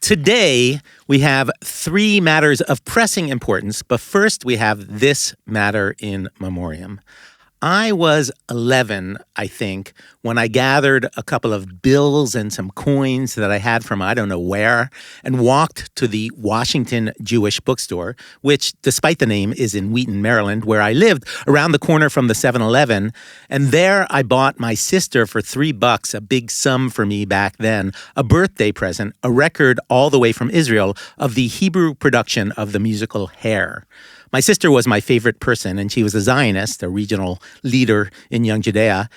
Today, we have three matters of pressing importance, but first we have this matter in memoriam. I was 11, I think, when I gathered a couple of bills and some coins that I had from I don't know where and walked to the Washington Jewish bookstore, which, despite the name, is in Wheaton, Maryland, where I lived, around the corner from the 7-Eleven. And there I bought my sister for $3, a big sum for me back then, a birthday present, a record all the way from Israel of the Hebrew production of the musical Hair. My sister was my favorite person, and she was a Zionist, a regional leader in Young Judea.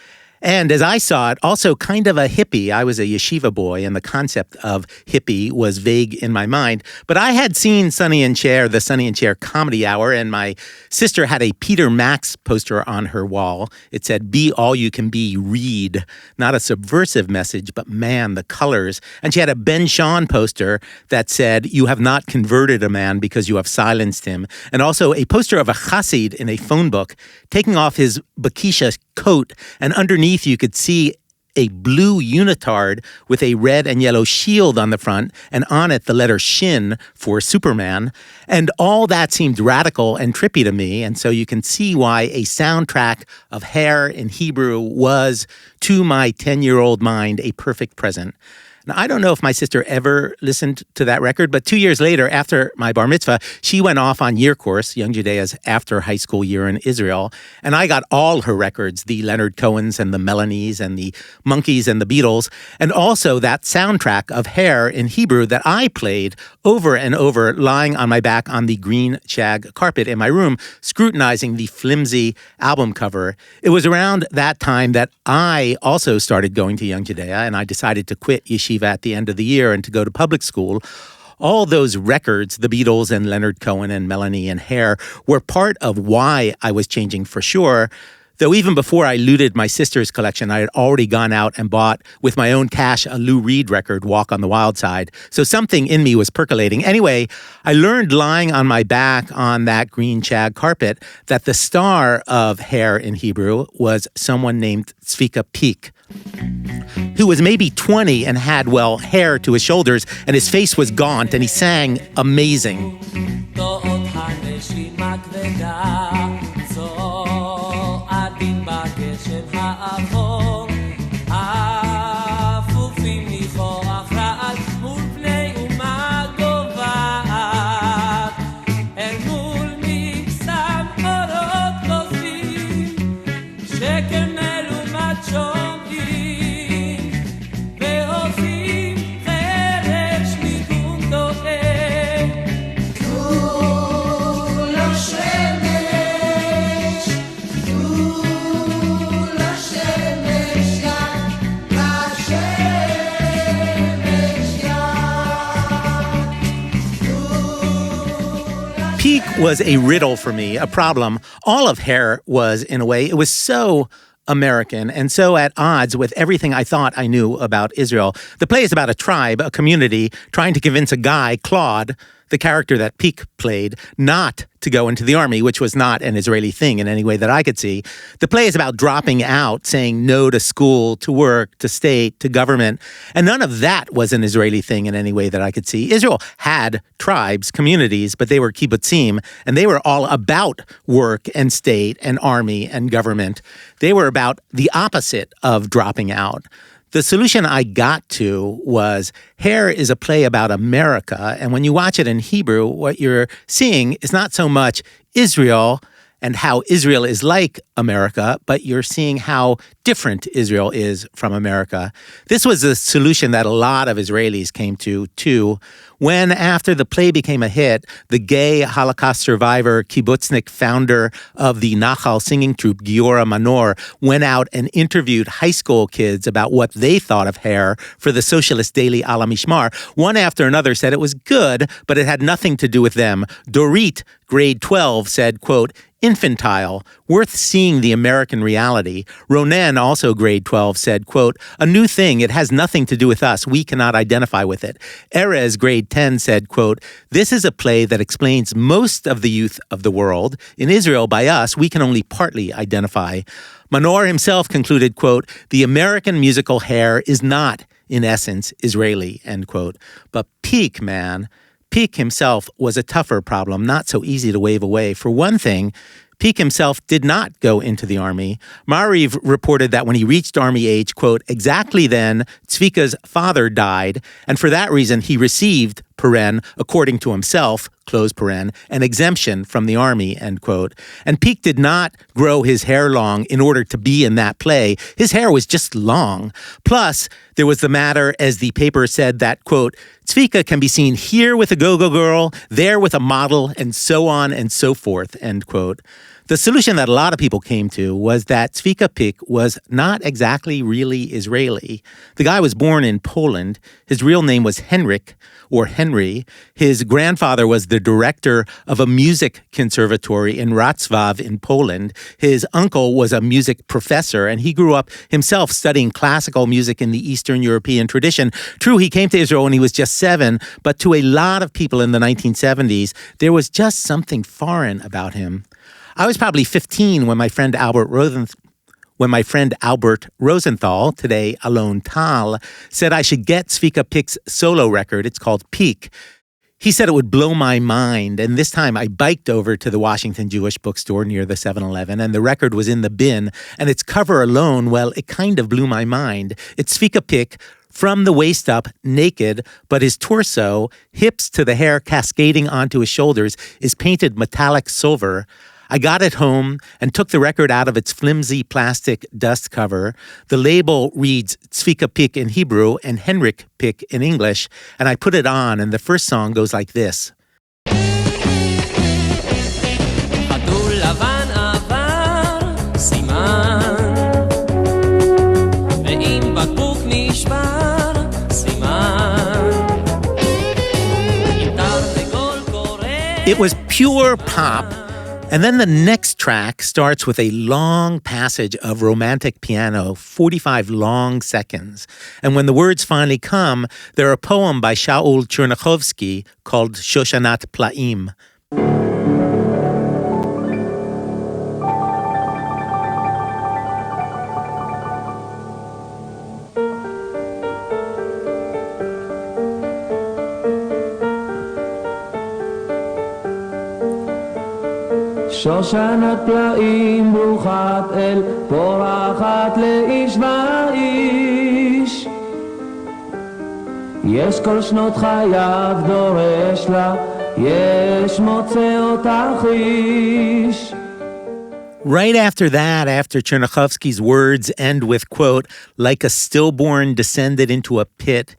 And as I saw it, also kind of a hippie. I was a yeshiva boy, and the concept of hippie was vague in my mind. But I had seen Sonny and Cher, the Sonny and Cher Comedy Hour, and my sister had a Peter Max poster on her wall. It said, "Be all you can be, read." Not a subversive message, but man, the colors. And she had a Ben Shahn poster that said, "You have not converted a man because you have silenced him." And also a poster of a chassid in a phone book taking off his bakisha coat, and underneath you could see a blue unitard with a red and yellow shield on the front, and on it the letter Shin for Superman. And all that seemed radical and trippy to me, and so you can see why a soundtrack of Hair in Hebrew was, to my 10-year-old mind, a perfect present. Now, I don't know if my sister ever listened to that record, but 2 years later, after my bar mitzvah, she went off on year course, Young Judea's after high school year in Israel, and I got all her records, the Leonard Cohens and the Melanies and the Monkees and the Beatles, and also that soundtrack of Hair in Hebrew that I played over and over, lying on my back on the green shag carpet in my room, scrutinizing the flimsy album cover. It was around that time that I also started going to Young Judea, and I decided to quit yeshiva at the end of the year and to go to public school. All those records, the Beatles and Leonard Cohen and Melanie and Hair, were part of why I was changing for sure. Though even before I looted my sister's collection, I had already gone out and bought, with my own cash, a Lou Reed record, Walk on the Wild Side. So something in me was percolating. Anyway, I learned lying on my back on that green shag carpet that the star of Hair in Hebrew was someone named Svika Pick, who was maybe 20 and had, well, hair to his shoulders, and his face was gaunt, and he sang amazing. Peak was a riddle for me, a problem. All of Hair was, in a way. It was so American and so at odds with everything I thought I knew about Israel. The play is about a tribe, a community, trying to convince a guy, Claude, the character that Peak played, not to go into the army, which was not an Israeli thing in any way that I could see. The play is about dropping out, saying no to school, to work, to state, to government. And none of that was an Israeli thing in any way that I could see. Israel had tribes, communities, but they were kibbutzim, and they were all about work and state and army and government. They were about the opposite of dropping out. The solution I got to was Hair is a play about America, and when you watch it in Hebrew, what you're seeing is not so much Israel and how Israel is like America, but you're seeing how different Israel is from America. This was a solution that a lot of Israelis came to, too, when, after the play became a hit, the gay Holocaust survivor, kibbutznik founder of the Nachal singing troupe, Giora Manor, went out and interviewed high school kids about what they thought of Hair for the socialist daily Al Mishmar. One after another said it was good, but it had nothing to do with them. Dorit, grade 12, said, quote, infantile, worth seeing the American reality. Ronen, also grade 12, said, quote, a new thing, it has nothing to do with us, we cannot identify with it. Erez, grade 10, said, quote, this is a play that explains most of the youth of the world. In Israel, by us, we can only partly identify. Manor himself concluded, quote, the American musical Hair is not in essence, Israeli, end quote. But Pick, man, Pick himself was a tougher problem, not so easy to wave away. For one thing, Pick himself did not go into the army. Maariv reported that when he reached army age, quote, exactly then, Svika's father died, and for that reason he received, paren, according to himself, close paren, an exemption from the army, end quote. And Pick did not grow his hair long in order to be in that play. His hair was just long. Plus, there was the matter, as the paper said, that, quote, Svika can be seen here with a go-go girl, there with a model, and so on and so forth, end quote. The solution that a lot of people came to was that Svika Pick was not exactly really Israeli. The guy was born in Poland. His real name was Henrik, or Henry. His grandfather was the director of a music conservatory in Wrocław in Poland. His uncle was a music professor, and he grew up himself studying classical music in the Eastern European tradition. True, he came to Israel when he was just 7, but to a lot of people in the 1970s, there was just something foreign about him. I was probably 15 when my friend Albert Rosenthal, today Alon Tal, said I should get Svika Pick's solo record. It's called Peak. He said it would blow my mind, and this time I biked over to the Washington Jewish bookstore near the 7-Eleven, and the record was in the bin, and its cover alone, well, it kind of blew my mind. It's Svika Pick, from the waist up, naked, but his torso, hips to the hair cascading onto his shoulders, is painted metallic silver. I got it home and took the record out of its flimsy plastic dust cover. The label reads Svika Pick in Hebrew and Henrik Pick in English, and I put it on, and the first song goes like this. It was pure pop. And then the next track starts with a long passage of romantic piano, 45 long seconds. And when the words finally come, they're a poem by Shaul Chernichovsky called Shoshanat Plaim. שושנת פלאים ברוכת אל פורחת לאיש ואיש יש כל שנות חייו דורש לה יש מוצא אותך איש. Right after that, after Chernichovsky's words end with, quote, like a stillborn descended into a pit,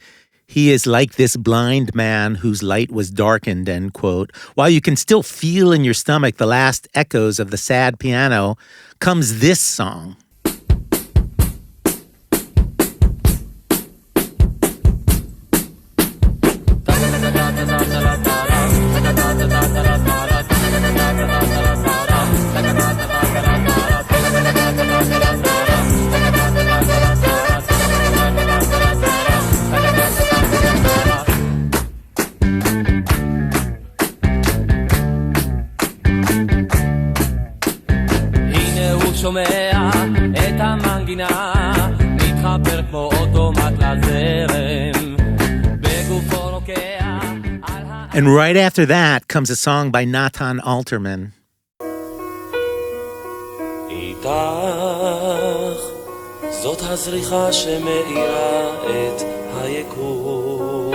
he is like this blind man whose light was darkened, end quote. While you can still feel in your stomach the last echoes of the sad piano, comes this song. שומע את המנגינה מתחבר כמו אוטומט לזרם בגופו רוקע. And right after that comes a song by Natan Alterman. איתך זאת הזריחה שמאירה את היקום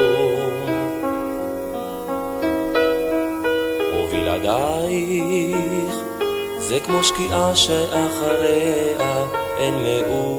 ובלעדייך זה כמו שקיעה שאחריה אין מאום.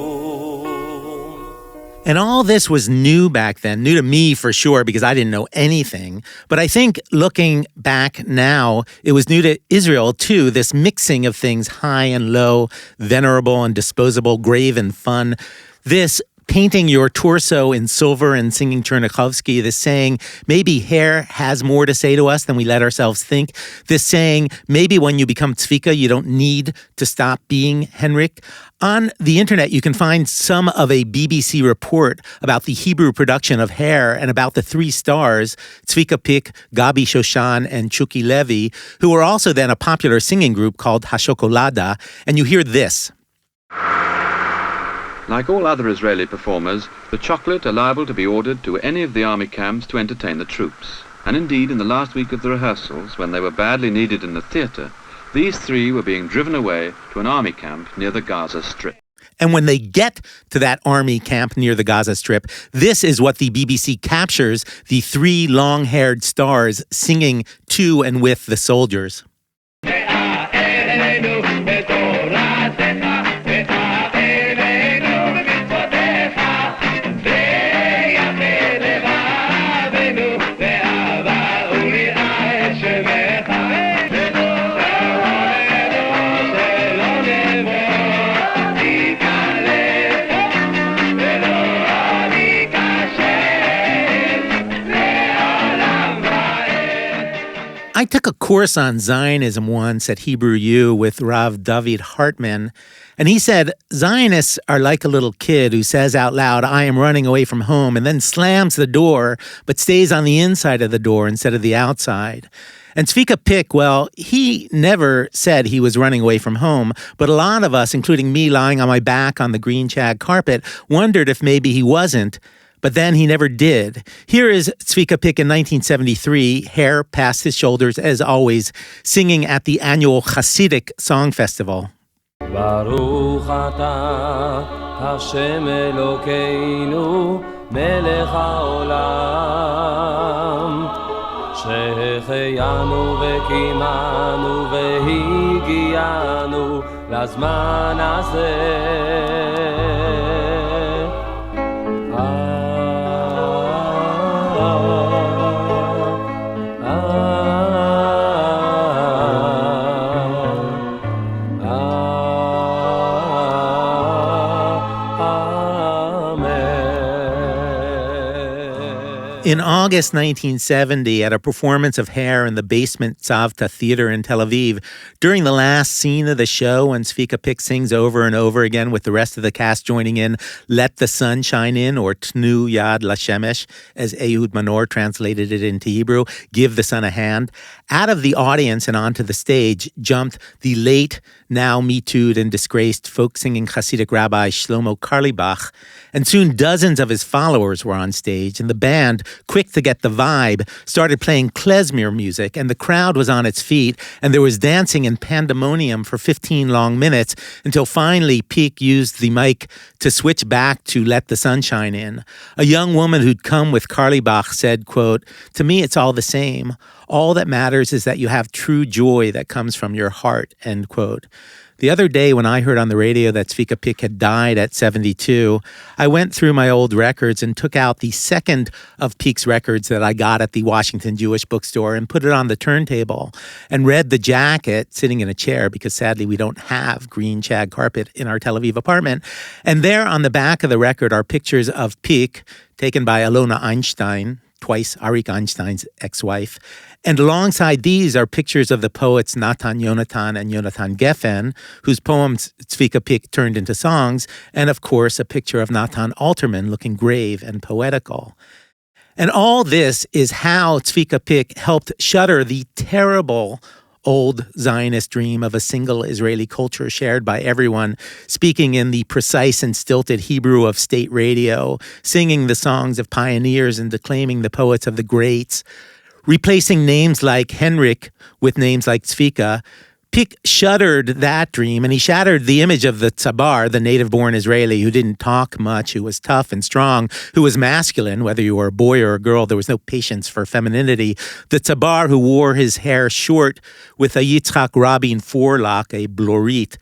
And all this was new back then, new to me for sure, because I didn't know anything. But I think looking back now, it was new to Israel too, this mixing of things high and low, venerable and disposable, grave and fun. This painting your torso in silver and singing Chernichovsky, this saying, maybe hair has more to say to us than we let ourselves think. This saying, maybe when you become Svika, you don't need to stop being Henrik. On the internet, you can find some of a BBC report about the Hebrew production of Hair and about the 3 stars, Svika Pick, Gabi Shoshan, and Chucky Levy, who were also then a popular singing group called Hashokolada. And you hear this. Like all other Israeli performers, the chocolate are liable to be ordered to any of the army camps to entertain the troops. And indeed, in the last week of the rehearsals, when they were badly needed in the theatre, these three were being driven away to an army camp near the Gaza Strip. And when they get to that army camp near the Gaza Strip, this is what the BBC captures the three long-haired stars singing to and with the soldiers. I took a course on Zionism once at Hebrew U with Rav David Hartman, and he said Zionists are like a little kid who says out loud, "I am running away from home," and then slams the door, but stays on the inside of the door instead of the outside. And Svika Pick, well, he never said he was running away from home, but a lot of us, including me lying on my back on the green shag carpet, wondered if maybe he wasn't. But then he never did. Here is Svika Pick in 1973, hair past his shoulders as always, singing at the annual Hasidic Song Festival. Baruch atah Hashem Elokeinu melech haolam שהחיינו וקיימנו והגיענו לזמן הזה. In August 1970, at a performance of Hair in the basement Tzavta Theater in Tel Aviv, during the last scene of the show, when Svika Pick sings over and over again with the rest of the cast joining in, "Let the Sun Shine In," or "Tnu Yad Lashemesh," as Ehud Manor translated it into Hebrew, "Give the sun a hand," out of the audience and onto the stage jumped the late, now Me-Too'd and disgraced folk-singing Hasidic rabbi Shlomo Carlebach, and soon dozens of his followers were on stage, and the band, quick to get the vibe, started playing klezmer music, and the crowd was on its feet, and there was dancing and pandemonium for 15 long minutes, until finally Pick used the mic to switch back to "Let the Sun Shine In." A young woman who'd come with Carlebach said, quote, "To me, it's all the same. All that matters is that you have true joy that comes from your heart," end quote. The other day when I heard on the radio that Svika Pick had died at 72, I went through my old records and took out the second of Pick's records that I got at the Washington Jewish Bookstore and put it on the turntable and read the jacket sitting in a chair, because sadly we don't have green shag carpet in our Tel Aviv apartment. And there on the back of the record are pictures of Pick taken by Alona Einstein, twice Arik Einstein's ex-wife. And alongside these are pictures of the poets Natan Yonatan and Yonatan Geffen, whose poems Svika Pick turned into songs, and of course a picture of Natan Alterman looking grave and poetical. And all this is how Svika Pick helped shutter the terrible old Zionist dream of a single Israeli culture shared by everyone, speaking in the precise and stilted Hebrew of state radio, singing the songs of pioneers and declaiming the poets of the greats, replacing names like Henrik with names like Svika. Pick shuttered that dream, and he shattered the image of the tzabar, the native-born Israeli who didn't talk much, who was tough and strong, who was masculine, whether you were a boy or a girl. There was no patience for femininity. The tzabar who wore his hair short with a Yitzhak Rabin forelock, a blorit.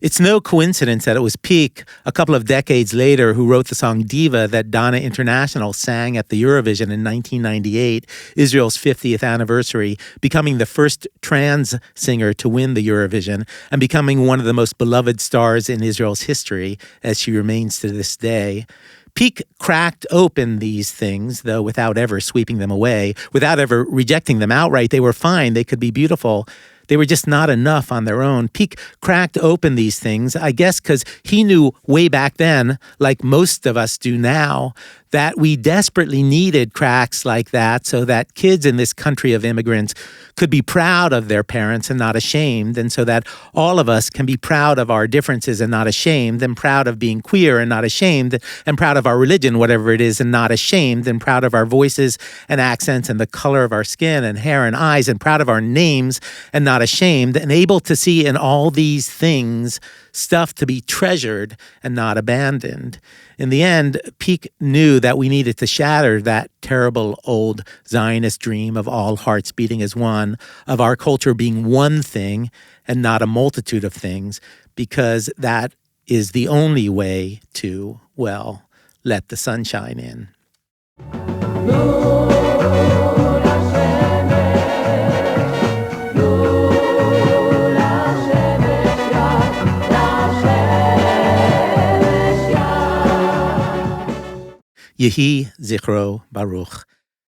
It's no coincidence that it was Pick, a couple of decades later, who wrote the song Diva that Dana International sang at the Eurovision in 1998, Israel's 50th anniversary, becoming the first trans singer to win the Eurovision and becoming one of the most beloved stars in Israel's history, as she remains to this day. Pick cracked open these things, though without ever sweeping them away, without ever rejecting them outright. They were fine. They could be beautiful. They were just not enough on their own. Pick cracked open these things, I guess because he knew way back then, like most of us do now, that we desperately needed cracks like that so that kids in this country of immigrants could be proud of their parents and not ashamed, and so that all of us can be proud of our differences and not ashamed, and proud of being queer and not ashamed, and proud of our religion, whatever it is, and not ashamed, and proud of our voices and accents and the color of our skin and hair and eyes, and proud of our names and not ashamed, and able to see in all these things stuff to be treasured and not abandoned. In the end, Pick knew that we needed to shatter that terrible old Zionist dream of all hearts beating as one, of our culture being one thing and not a multitude of things, because that is the only way to, well, let the sunshine in. Yehi Zichro Baruch.